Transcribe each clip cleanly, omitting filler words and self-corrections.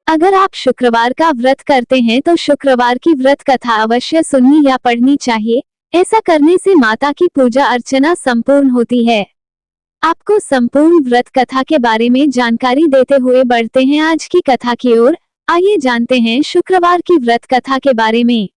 अगर आप शुक्रवार का व्रत करते हैं तो शुक्रवार की व्रत कथा अवश्य सुननी या पढ़नी चाहिए। ऐसा करने से माता की पूजा अर्चना संपूर्ण होती है। आपको संपूर्ण व्रत कथा के बारे में जानकारी देते हुए बढ़ते हैं आज की कथा की ओर। आइए जानते हैं शुक्रवार की व्रत कथा के बारे में।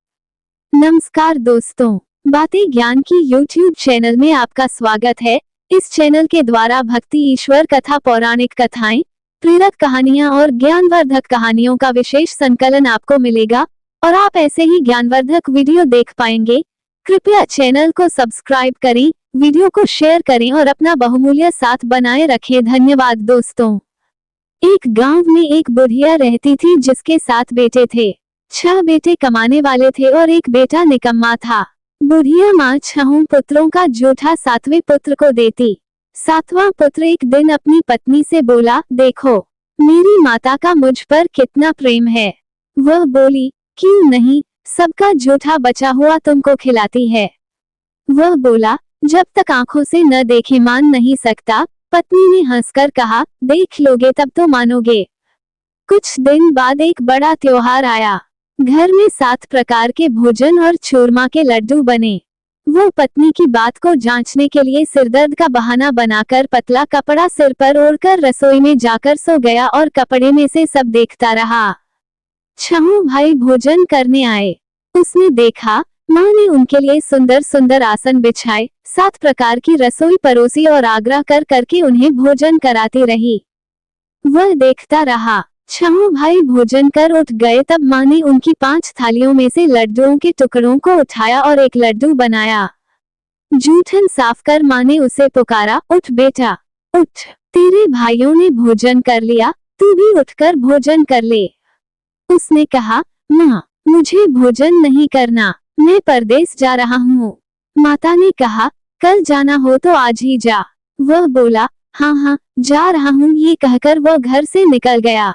नमस्कार दोस्तों, बातें ज्ञान की YouTube चैनल में आपका स्वागत है। इस चैनल के द्वारा भक्ति, ईश्वर कथा, पौराणिक कथाएं, प्रेरक कहानियां और ज्ञानवर्धक कहानियों का विशेष संकलन आपको मिलेगा और आप ऐसे ही ज्ञानवर्धक वीडियो देख पाएंगे। कृपया चैनल को सब्सक्राइब करें, वीडियो को शेयर करें और अपना बहुमूल्य साथ बनाए रखें। धन्यवाद दोस्तों। एक गांव में एक बुढ़िया रहती थी जिसके 7 बेटे थे। 6 बेटे कमाने वाले थे और एक बेटा निकम्मा था। बुढ़िया माँ 6 पुत्रों का जूठा 7वें पुत्र को देती। 7वां पुत्र एक दिन अपनी पत्नी से बोला, देखो मेरी माता का मुझ पर कितना प्रेम है। वह बोली, क्यों नहीं, सबका जूठा बचा हुआ तुमको खिलाती है। वह बोला, जब तक आंखों से न देखे मान नहीं सकता। पत्नी ने हंसकर कहा, देख लोगे तब तो मानोगे। कुछ दिन बाद एक बड़ा त्योहार आया। घर में 7 प्रकार के भोजन और चूरमा के लड्डू बने। वो पत्नी की बात को जांचने के लिए सिरदर्द का बहाना बनाकर पतला कपड़ा सिर पर ओढ़कर रसोई में जाकर सो गया और कपड़े में से सब देखता रहा। 6 भाई भोजन करने आए। उसने देखा माँ ने उनके लिए सुंदर सुंदर आसन बिछाए, 7 प्रकार की रसोई परोसी और आग्रह कर करके उन्हें भोजन कराती रही। वह देखता रहा। 6 भाई भोजन कर उठ गए। तब माँ ने उनकी 5 थालियों में से लड्डुओं के टुकड़ों को उठाया और एक लड्डू बनाया। जूठन साफ कर माँ ने उसे पुकारा, उठ बेटा उठ, तेरे भाइयों ने भोजन कर लिया, तू भी उठकर भोजन कर ले। उसने कहा, माँ मुझे भोजन नहीं करना, मैं परदेस जा रहा हूँ। माता ने कहा, कल जाना हो तो आज ही जा। वह बोला, हाँ हाँ जा रहा हूँ। ये कहकर वह घर से निकल गया।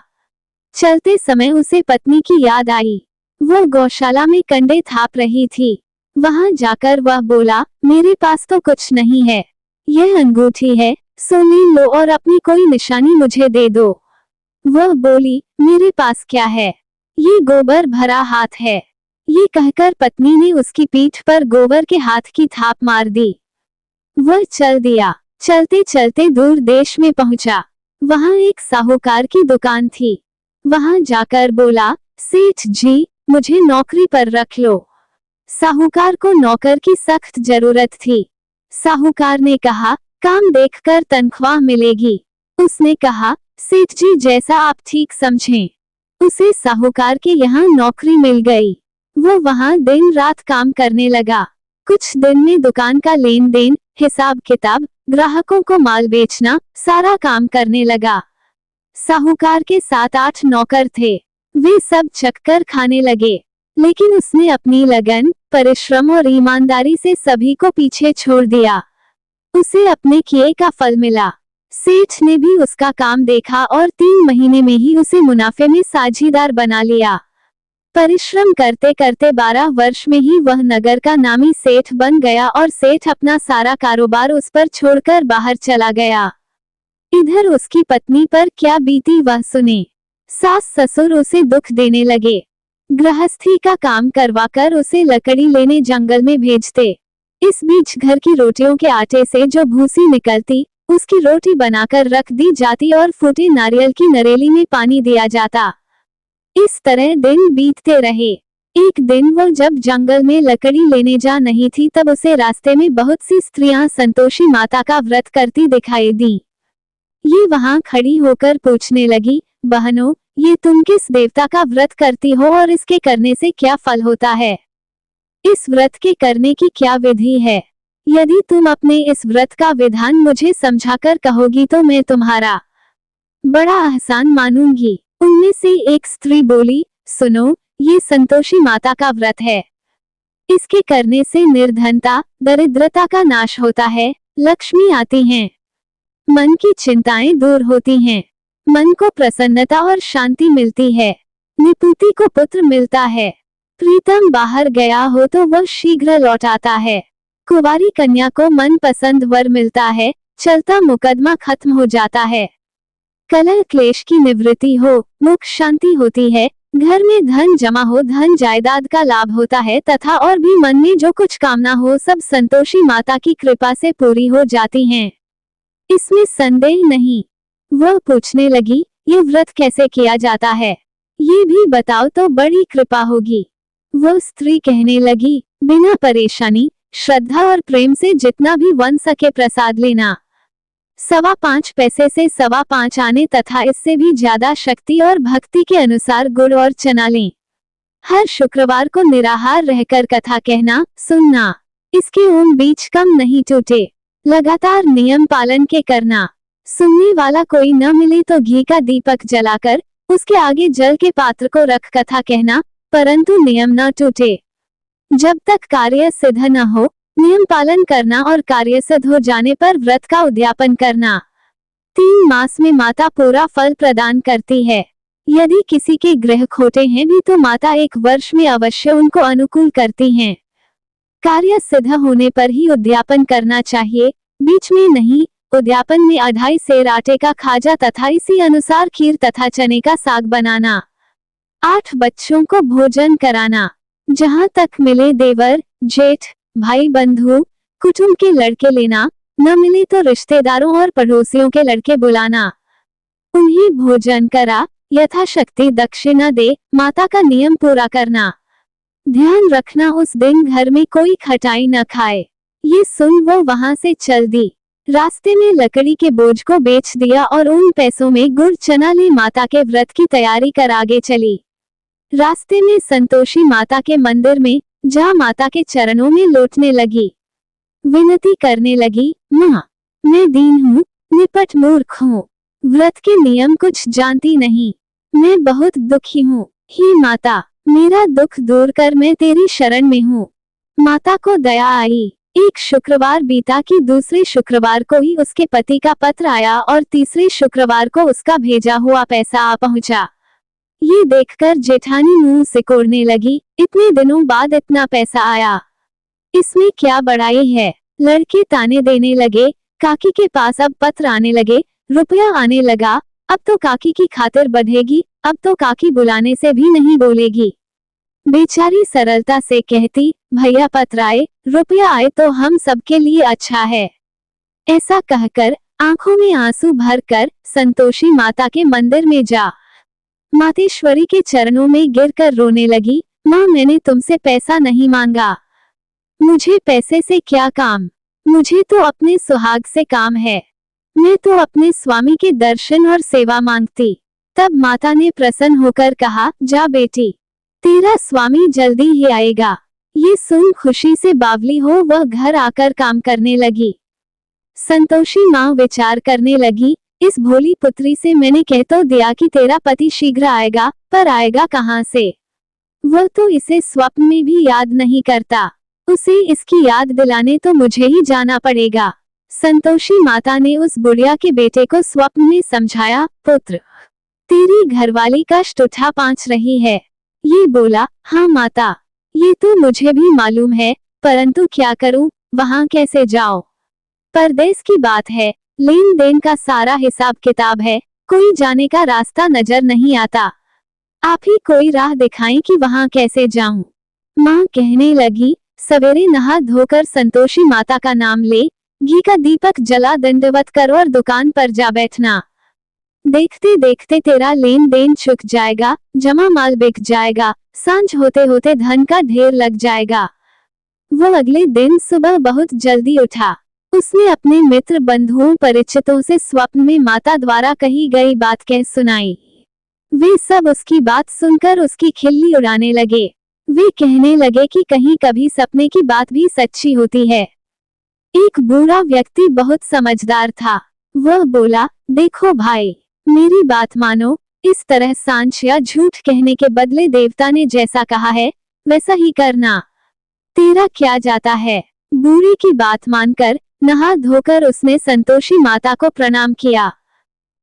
चलते समय उसे पत्नी की याद आई। वह गौशाला में कंडे थाप रही थी। वहां जाकर वह बोला, मेरे पास तो कुछ नहीं है, यह अंगूठी है, सो ले लो और अपनी कोई निशानी मुझे दे दो। वह बोली, मेरे पास क्या है, ये गोबर भरा हाथ है। ये कहकर पत्नी ने उसकी पीठ पर गोबर के हाथ की थाप मार दी। वह चल दिया। चलते चलते दूर देश में पहुंचा। वहां एक साहूकार की दुकान थी। वहां जाकर बोला, सेठ जी मुझे नौकरी पर रख लो। साहूकार को नौकर की सख्त जरूरत थी। साहूकार ने कहा, काम देखकर तनख्वाह मिलेगी। उसने कहा, सेठ जी जैसा आप ठीक समझें। उसे साहूकार के यहाँ नौकरी मिल गई। वो वहां दिन रात काम करने लगा। कुछ दिन में दुकान का लेन देन, हिसाब किताब, ग्राहकों को माल बेचना, सारा काम करने लगा। साहूकार के 7-8 नौकर थे। वे सब चक्कर खाने लगे, लेकिन उसने अपनी लगन, परिश्रम और ईमानदारी से सभी को पीछे छोड़ दिया। उसे अपने किए का फल मिला। सेठ ने भी उसका काम देखा और 3 महीने में ही उसे मुनाफे में साझीदार बना लिया। परिश्रम करते करते 12 वर्ष में ही वह नगर का नामी सेठ बन गया और सेठ अपना सारा कारोबार उस पर छोड़कर बाहर चला गया। इधर उसकी पत्नी पर क्या बीती वह सुने। सास ससुर उसे दुख देने लगे। गृहस्थी का काम करवाकर उसे लकड़ी लेने जंगल में भेजते। इस बीच घर की रोटियों के आटे से जो भूसी निकलती, उसकी रोटी बनाकर रख दी जाती और फूटे नारियल की नरेली में पानी दिया जाता। इस तरह दिन बीतते रहे। एक दिन वो जब जंगल में लकड़ी लेने जा नहीं थी तब उसे रास्ते में बहुत सी स्त्रियां संतोषी माता का व्रत करती दिखाई दी। ये वहां खड़ी होकर पूछने लगी, बहनों ये तुम किस देवता का व्रत करती हो और इसके करने से क्या फल होता है? इस व्रत के करने की क्या विधि है? यदि तुम अपने इस व्रत का विधान मुझे समझाकर कहोगी तो मैं तुम्हारा बड़ा एहसान मानूंगी। उनमें से एक स्त्री बोली, सुनो, ये संतोषी माता का व्रत है। इसके करने से निर्धनता, दरिद्रता का नाश होता है, लक्ष्मी आती हैं, मन की चिंताएं दूर होती हैं, मन को प्रसन्नता और शांति मिलती है, निपुति को पुत्र मिलता है, प्रीतम बाहर गया हो तो वह शीघ्र लौट आता है, कुंवारी कन्या को मन पसंद वर मिलता है, चलता मुकदमा खत्म हो जाता है। कलह क्लेश की निवृत्ति हो, मुख शांति होती है, घर में धन जमा हो, धन जायदाद का लाभ होता है तथा और भी मन में जो कुछ कामना हो सब संतोषी माता की कृपा से पूरी हो जाती हैं। इसमें संदेह नहीं। वह पूछने लगी, ये व्रत कैसे किया जाता है, ये भी बताओ तो बड़ी कृपा होगी। वह स्त्री कहने लगी, बिना परेशानी, श्रद्धा और प्रेम से जितना भी बन सके प्रसाद लेना। 5.25 पैसे से 5.25 आने तथा इससे भी ज्यादा शक्ति और भक्ति के अनुसार गुड़ और चना लें। हर शुक्रवार को निराहार रहकर कथा कहना, सुनना। इसके ऊन बीच कम नहीं टूटे। लगातार नियम पालन के करना। सुनने वाला कोई न मिले तो घी का दीपक जलाकर उसके आगे जल के पात्र को रख कथा कहना, परंतु नियम न टूटे। जब तक कार्य सिद्ध न हो, नियम पालन करना और कार्य सिद्ध हो जाने पर व्रत का उद्यापन करना। 3 मास में माता पूरा फल प्रदान करती है। यदि किसी के ग्रह खोटे हैं भी तो माता 1 वर्ष में अवश्य उनको अनुकूल करती हैं। कार्य सिद्ध होने पर ही उद्यापन करना चाहिए, बीच में नहीं। उद्यापन में 2.5 सेर आटे का खाजा तथा इसी अनुसार खीर तथा चने का साग बनाना। 8 बच्चों को भोजन कराना। जहाँ तक मिले देवर, जेठ, भाई, बंधु, कुटुंब के लड़के लेना, न मिले तो रिश्तेदारों और पड़ोसियों के लड़के बुलाना। उन्हें भोजन करा, यथाशक्ति दक्षिणा दे, माता का नियम पूरा करना। ध्यान रखना उस दिन घर में कोई खटाई न खाए। ये सुन वो वहां से चल दी। रास्ते में लकड़ी के बोझ को बेच दिया और उन पैसों में गुड़ चना ले माता के व्रत की तैयारी कर आगे चली। रास्ते में संतोषी माता के मंदिर में जा माता के चरणों में लौटने लगी। विनती करने लगी, माँ, मैं दीन हूँ, निपट मूर्ख हूँ, व्रत के नियम कुछ जानती नहीं, मैं बहुत दुखी हूँ। हे माता, मेरा दुख दूर कर, मैं तेरी शरण में हूँ। माता को दया आई। एक शुक्रवार बीता कि दूसरे शुक्रवार को ही उसके पति का पत्र आया और तीसरे शुक्रवार को उसका भेजा हुआ पैसा आ पहुंचा। ये देखकर जेठानी मुंह सिकोड़ने लगी, इतने दिनों बाद इतना पैसा आया, इसमें क्या बड़ाई है। लड़के ताने देने लगे। काकी के पास अब पत्र आने लगे, रुपया आने लगा, अब तो काकी की खातिर बढ़ेगी, अब तो काकी बुलाने से भी नहीं बोलेगी। बेचारी सरलता से कहती, भैया पत्र आए, रुपया आए तो हम सबके लिए अच्छा है। ऐसा कहकर आंखों में आंसू भरकर संतोषी माता के मंदिर में जा मातेश्वरी के चरणों में गिरकर रोने लगी। माँ, मैंने तुमसे पैसा नहीं मांगा, मुझे पैसे से क्या काम, मुझे तो अपने सुहाग से काम है, मैं तो अपने स्वामी के दर्शन और सेवा मांगती। तब माता ने प्रसन्न होकर कहा, जा बेटी, तेरा स्वामी जल्दी ही आएगा। ये सुन खुशी से बावली हो वह घर आकर काम करने लगी। संतोषी माँ विचार करने लगी, इस भोली पुत्री से मैंने कह तो दिया कि तेरा पति शीघ्र आएगा, पर आएगा कहाँ से? वह तो इसे स्वप्न में भी याद नहीं करता, उसे इसकी याद दिलाने तो मुझे ही जाना पड़ेगा। संतोषी माता ने उस बुढ़िया के बेटे को स्वप्न में समझाया, पुत्र, तेरी घरवाली कष्ट उठा पाँच रही है। ये बोला, हाँ माता, ये तो मुझे भी मालूम है, परंतु क्या करूं, वहां कैसे जाओ? परदेश की बात है, लेन देन का सारा हिसाब किताब है, कोई जाने का रास्ता नजर नहीं आता। आप ही कोई राह दिखाएं कि वहां कैसे जाऊं। माँ कहने लगी, सवेरे नहा धोकर संतोषी माता का नाम ले, घी का दीपक जला दंडवत कर और दुकान पर जा बैठना। देखते देखते तेरा लेन देन चुक जाएगा, जमा माल बिक जाएगा, सांझ होते होते धन का ढेर लग जाएगा। वो अगले दिन सुबह बहुत जल्दी उठा। उसने अपने मित्र बंधुओं परिचितों से स्वप्न में माता द्वारा कही गई बात कह सुनाई। वे सब उसकी बात सुनकर उसकी खिल्ली उड़ाने लगे। वे कहने लगे कि कहीं कभी सपने की बात भी सच्ची होती है। एक बूढ़ा व्यक्ति बहुत समझदार था। वह बोला, देखो भाई, मेरी बात मानो, इस तरह सांच या झूठ कहने के बदले देवता ने जैसा कहा है वैसा ही करना, तेरा क्या जाता है। बूढ़ी की बात मानकर नहा धोकर उसने संतोषी माता को प्रणाम किया।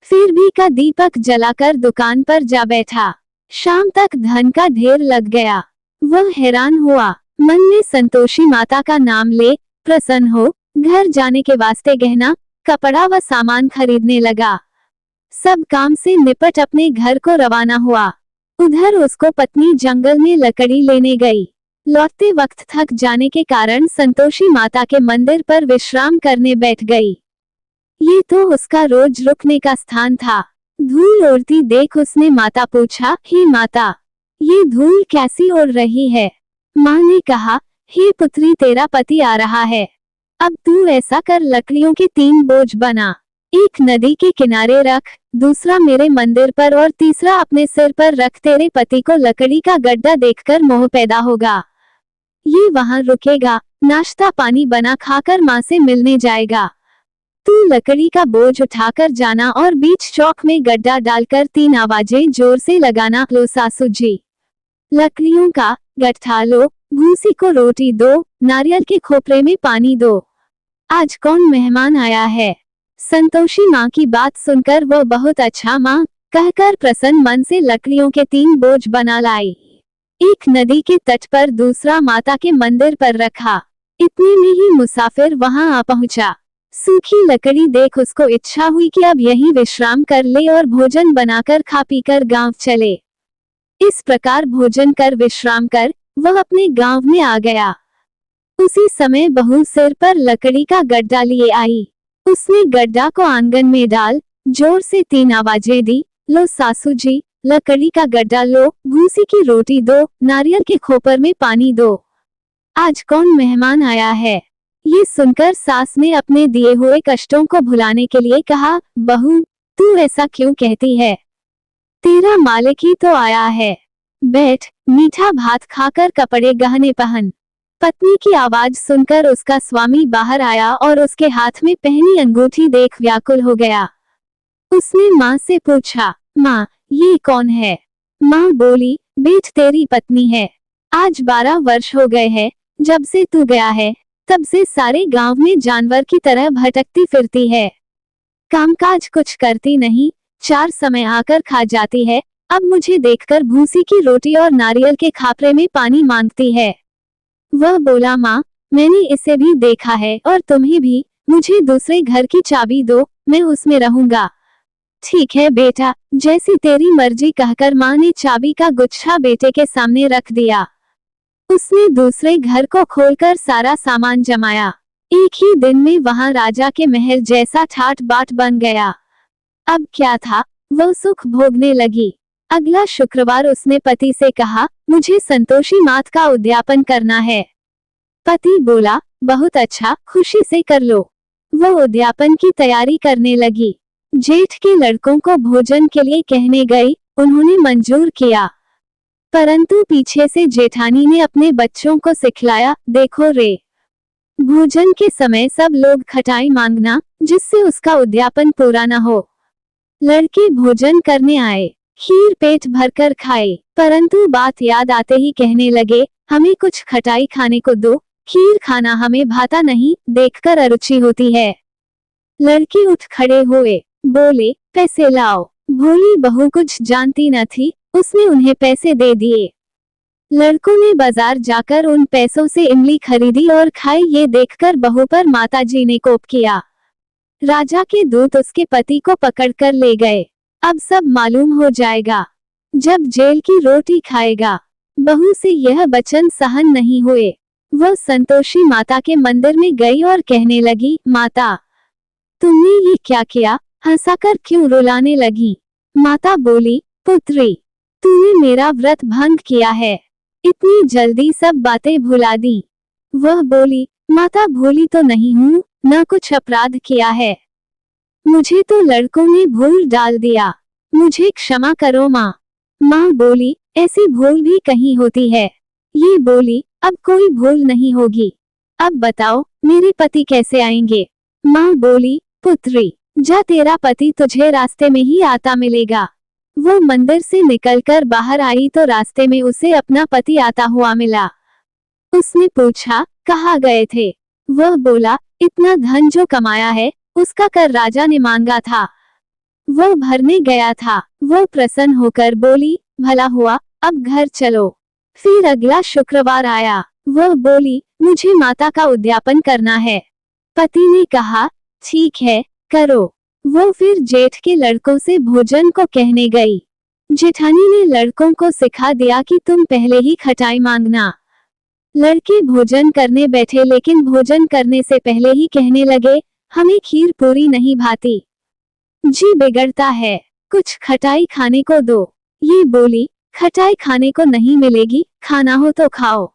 फिर भी का दीपक जलाकर दुकान पर जा बैठा। शाम तक धन का ढेर लग गया। वह हैरान हुआ, मन में संतोषी माता का नाम ले, प्रसन्न हो, घर जाने के वास्ते गहना कपड़ा व सामान खरीदने लगा। सब काम से निपट अपने घर को रवाना हुआ। उधर उसको पत्नी जंगल में लकड़ी लेने गई। लौटते वक्त थक जाने के कारण संतोषी माता के मंदिर पर विश्राम करने बैठ गई। ये तो उसका रोज रुकने का स्थान था। धूल उड़ती देख उसने माता पूछा, हे माता, ये धूल कैसी उड़ रही है? माँ ने कहा, हे पुत्री, तेरा पति आ रहा है। अब तू ऐसा कर, लकड़ियों के 3 बोझ बना, एक नदी के किनारे रख, दूसरा मेरे मंदिर पर और तीसरा अपने सिर पर रख। तेरे पति को लकड़ी का गड्ढा देखकर मोह पैदा होगा। ये वहां रुकेगा, नाश्ता पानी बना खाकर माँ से मिलने जाएगा। तू लकड़ी का बोझ उठाकर जाना और बीच चौक में गड्ढा डालकर 3 आवाजें जोर से लगाना, लो सासू जी, लकड़ियों का गट्ठा लो, भूसी को रोटी दो, नारियल के खोपरे में पानी दो। आज कौन मेहमान आया है? संतोषी माँ की बात सुनकर वह बहुत अच्छा माँ कहकर प्रसन्न मन से लकड़ियों के 3 बोझ बना लाई। एक नदी के तट पर, दूसरा माता के मंदिर पर रखा। इतने में ही मुसाफिर वहां आ पहुंचा। सूखी लकड़ी देख उसको इच्छा हुई कि अब यहीं विश्राम कर ले और भोजन बनाकर खा पीकर गांव चले। इस प्रकार भोजन कर विश्राम कर वह अपने गांव में आ गया। उसी समय बहू सिर पर लकड़ी का गड्ढा लिए आई। उसने गड्ढा को आंगन में डाल जोर से 3 आवाजें दी, लो सासू जी, लकड़ी का गड्ढा लो, भूसी की रोटी दो, नारियल के खोपर में पानी दो। आज कौन मेहमान आया है? ये सुनकर सास ने अपने दिए हुए कष्टों को भुलाने के लिए कहा, बहू, तू ऐसा क्यों कहती है? तेरा मालिक ही तो आया है। बैठ, मीठा भात खाकर कपड़े गहने पहन। पत्नी की आवाज सुनकर उसका स्वामी बाहर आया और उसके हाथ में पहनी अंगूठी देख व्याकुल हो गया। उसने माँ से पूछा, माँ, ये कौन है? माँ बोली, बेट, तेरी पत्नी है। आज 12 वर्ष हो गए हैं जब से तू गया है, तब से सारे गांव में जानवर की तरह भटकती फिरती है। कामकाज कुछ करती नहीं, 4 समय आकर खा जाती है। अब मुझे देखकर भूसी की रोटी और नारियल के खापरे में पानी मांगती है। वह बोला, माँ, मैंने इसे भी देखा है और तुम्हें भी। मुझे दूसरे घर की चाबी दो, मैं उसमें रहूंगा। ठीक है बेटा, जैसी तेरी मर्जी, कहकर माँ ने चाबी का गुच्छा बेटे के सामने रख दिया। उसने दूसरे घर को खोलकर सारा सामान जमाया। एक ही दिन में वहां राजा के महल जैसा ठाट बाट बन गया। अब क्या था, वह सुख भोगने लगी। अगला शुक्रवार उसने पति से कहा, मुझे संतोषी मात का उद्यापन करना है। पति बोला, बहुत अच्छा, खुशी से कर लो। वह उद्यापन की तैयारी करने लगी। जेठ के लड़कों को भोजन के लिए कहने गई, उन्होंने मंजूर किया। परंतु पीछे से जेठानी ने अपने बच्चों को सिखलाया, देखो रे, भोजन के समय सब लोग खटाई मांगना, जिससे उसका उद्यापन पूरा न हो। लड़के भोजन करने आए, खीर पेट भरकर खाए, परंतु बात याद आते ही कहने लगे, हमें कुछ खटाई खाने को दो, खीर खाना हमें भाता नहीं, देखकर अरुचि होती है। लड़के उठ खड़े हुए, बोले, पैसे लाओ। भोली बहू कुछ जानती न थी, उसने उन्हें पैसे दे दिए। लड़कों ने बाजार जाकर उन पैसों से इमली खरीदी और खाई। ये देखकर बहू पर माताजी ने कोप किया। राजा के दूत उसके पति को पकड़कर ले गए। अब सब मालूम हो जाएगा जब जेल की रोटी खाएगा। बहू से यह वचन सहन नहीं हुए। वह संतोषी माता के मंदिर में गई और कहने लगी, माता, तुमने ये क्या किया? हंसाकर क्यों रुलाने लगी? माता बोली, पुत्री, तूने मेरा व्रत भंग किया है, इतनी जल्दी सब बातें भुला दी। वह बोली, माता, भूली तो नहीं हूँ, न कुछ अपराध किया है, मुझे तो लड़कों ने भूल डाल दिया, मुझे क्षमा करो माँ। माँ बोली, ऐसी भूल भी कहीं होती है। ये बोली, अब कोई भूल नहीं होगी। अब बताओ मेरे पति कैसे आएंगे? माँ बोली, पुत्री, जा, तेरा पति तुझे रास्ते में ही आता मिलेगा। वो मंदिर से निकलकर बाहर आई तो रास्ते में उसे अपना पति आता हुआ मिला। उसने पूछा, कहाँ गए थे? वह बोला, इतना धन जो कमाया है उसका कर राजा ने मांगा था, वह भरने गया था। वह प्रसन्न होकर बोली, भला हुआ, अब घर चलो। फिर अगला शुक्रवार आया। वह बोली, मुझे माता का उद्यापन करना है। पति ने कहा, ठीक है, करो। वो फिर जेठ के लड़कों से भोजन को कहने गई। जेठानी ने लड़कों को सिखा दिया कि तुम पहले ही खटाई मांगना। लड़के भोजन करने बैठे, लेकिन भोजन करने से पहले ही कहने लगे, हमें खीर पूरी नहीं भाती, जी बिगड़ता है, कुछ खटाई खाने को दो। ये बोली, खटाई खाने को नहीं मिलेगी, खाना हो तो खाओ।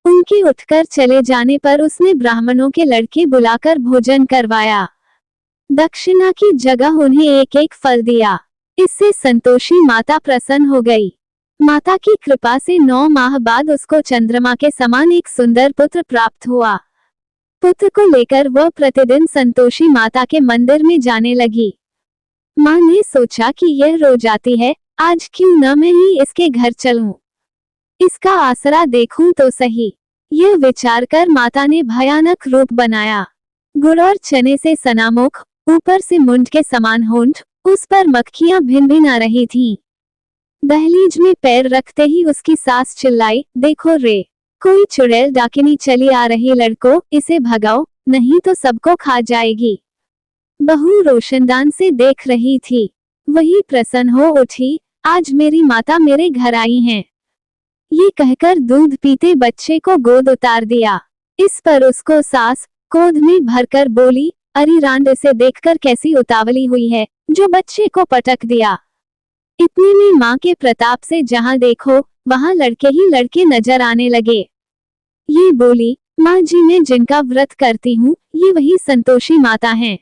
उनके उठकर चले जाने पर उसने ब्राह्मणों के लड़के बुलाकर भोजन करवाया। दक्षिणा की जगह उन्हें एक एक फल दिया। इससे संतोषी माता प्रसन्न हो गई। माता की कृपा से 9 माह बाद उसको चंद्रमा के समान एक सुंदर पुत्र प्राप्त हुआ। पुत्र को लेकर वह प्रतिदिन संतोषी माता के मंदिर में जाने लगी। माँ ने सोचा कि यह रोज आती है, आज क्यों न मैं ही इसके घर चलूं, इसका आसरा देखूं तो सही। यह विचार कर माता ने भयानक रूप बनाया। गुड़ और चने से सना मुख, ऊपर से मुंड के समान होंठ, उस पर मक्खियां भिन भिन आ रही थीं। दहलीज में पैर रखते ही उसकी सास चिल्लाई, देखो रे, कोई चुड़ैल डाकिनी चली आ रही, लड़को इसे भगाओ, नहीं तो सबको खा जाएगी। बहू रोशनदान से देख रही थी। वही प्रसन्न हो उठी, आज मेरी माता मेरे घर आई हैं। ये कहकर दूध पीते बच्चे को गोद उतार दिया। इस पर उसको सास गोद में भरकर बोली, अरे रांड, इसे देखकर कैसी उतावली हुई है, जो बच्चे को पटक दिया। इतने में माँ के प्रताप से जहाँ देखो वहाँ लड़के ही लड़के नजर आने लगे। ये बोली, माँ जी, मैं जिनका व्रत करती हूँ ये वही संतोषी माता हैं।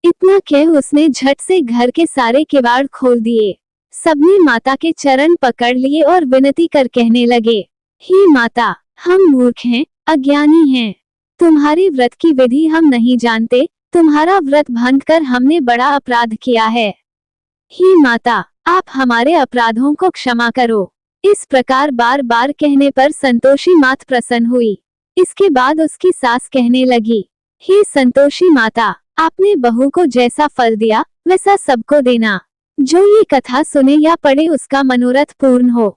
इतना कह उसने झट से घर के सारे किवाड़ खोल दिए। सबने माता के चरण पकड़ लिए और विनती कर कहने लगे, हे माता, हम मूर्ख हैं, अज्ञानी हैं, तुम्हारे व्रत की विधि हम नहीं जानते, तुम्हारा व्रत भंग कर हमने बड़ा अपराध किया है। हे माता, आप हमारे अपराधों को क्षमा करो। इस प्रकार बार बार कहने पर संतोषी मात प्रसन्न हुई। इसके बाद उसकी सास कहने लगी, हे संतोषी माता, आपने बहू को जैसा फल दिया वैसा सबको देना। जो ये कथा सुने या पढ़े उसका मनोरथ पूर्ण हो।